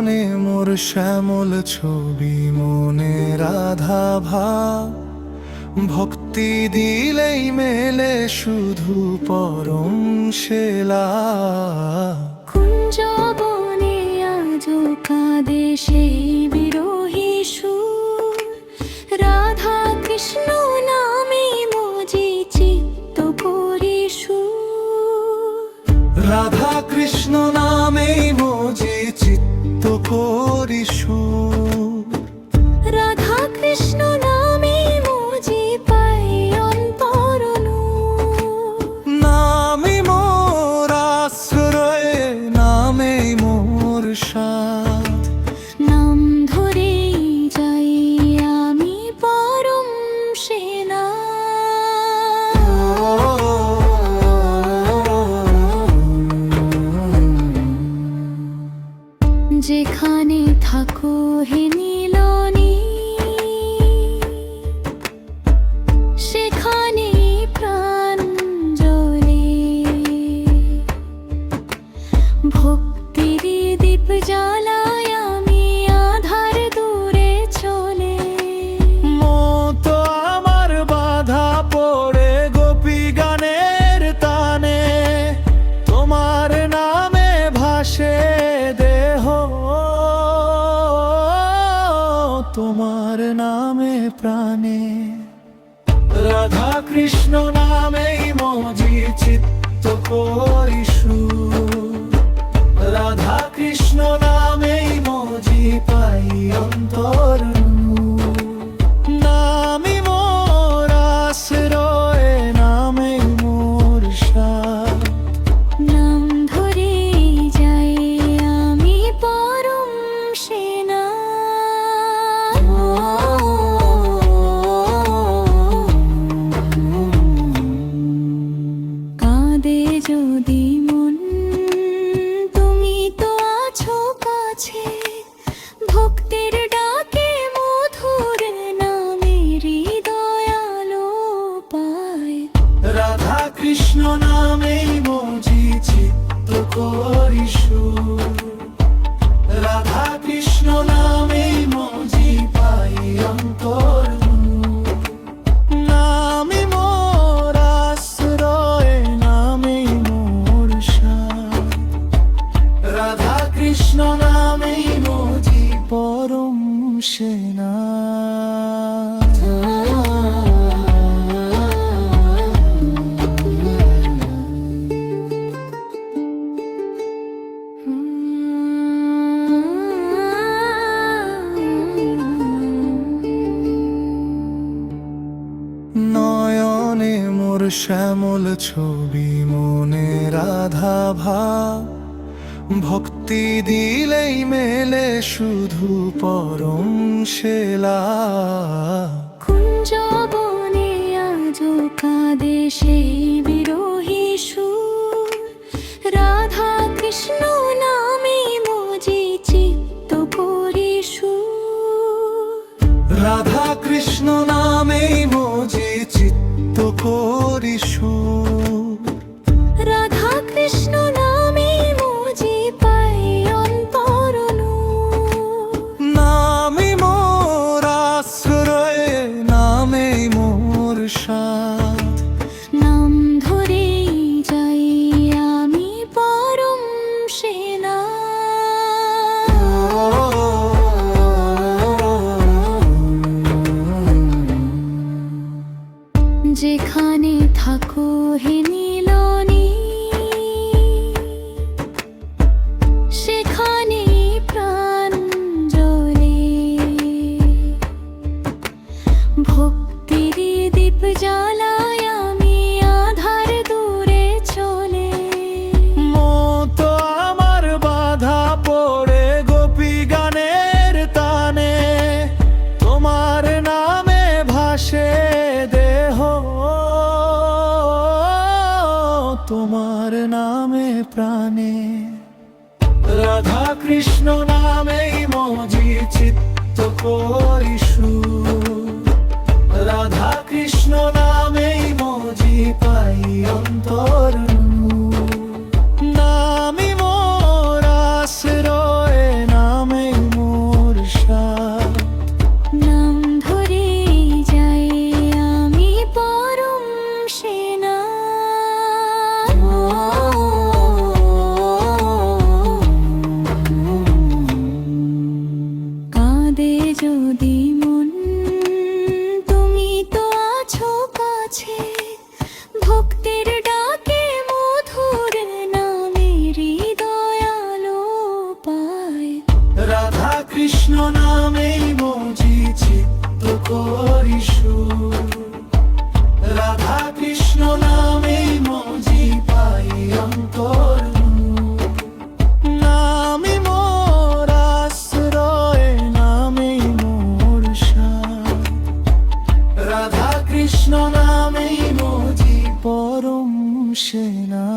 নয়নে মোর শ্যামল ছবি মনে রাধা ভাব, ভক্তি দিলেই মেলে শুধু পরম শেলা। কুঞ্জ বনে আজো কাঁদে সেই বিরোহী সুর, রাধা কৃষ্ণ নামে মজি চিত্ত করি সুর। রাধা কৃষ্ণ নামে মজি চিত্ত করি সুর। রাধা কৃষ্ণ নামে মজি পাই অন্তর নূর। নামে মোর আশ্রয়, নামে মোর সাথ, নাম ধরে যাই আমি পরম সেনা। যেখানে থাকো হে নীলনী, সেখানে প্রাণ জ্বলে। ভক্তির দীপ জ্বালায় আমি আধার দূরে চলে। মতো আমার বাধা পড়ে গোপী গানের তানে, তোমার নামে ভাসে দেহ, তোমার নামে প্রাণে। রাধা কৃষ্ণ নামেই মজি চিত্ত করি সুর। রাধা কৃষ্ণ নামেই মজি পাই অন্তর নূর। নামে মোর আশ্রয়, নামে মোর সাথ, নাম ধরে যাই আমি পরম সেনা। কাঁদে যদি মন, তুমি তো আছো কাছে। ভক্তির ডাকে মধুর নামে হৃদয় আলো পায়। রাধা কৃষ্ণ নামেই মজি চিত্ত করি সুর। রাধা কৃষ্ণ নামেই মজি পাই অন্তর নূর। নামে মোর আশ্রয়, নামেই মোর সাথ, রাধা কৃষ্ণ নামেই মজি পরম সেনা। নয়নে মোর শ্যামল ছবি মনে রাধা ভাব, ভক্তি দিলেই মেলে শুধু পরম শেলা। কুঞ্জ বনে আজো কাঁদে সেই বিরোহী সুর, রাধা কৃষ্ণ নামে মজি চিত্ত করি সুর। রাধা কৃষ্ণ নামেই মজি চিত্ত করি সুর। রাধা কৃষ্ণ নামে মজি পাই অন্তর নূর। নামে মোর আশ্রয়, নামে মোর সাথ, নাম ধরে যাই আমি পরম সেনা। যেখানে থাকো হে নীলনী, সেখানে প্রাণ জ্বলে। ভক্তির দীপ জ্বালায় আমি আধার দূরে চলে। মতো আমার বাধা পড়ে গোপী গানের তানে, তোমার নামে ভাসে দেহ, তোমার নামে প্রাণে। রাধা কৃষ্ণ নামেই মজি চিত্ত করি সুর। রাধা কৃষ্ণ নামেই মজি পাই অন্তর নূর। নামে মোর আশ্রয়, নামে কৃষ্ণ নামেই মজি চিত্ত করি সুর রাধা কৃষ্ণ নামেই মজি পাই অন্তর নামে মোর আশ্রয় নামেই মোর সার রাধা কৃষ্ণ নামেই মজি পরম সেনা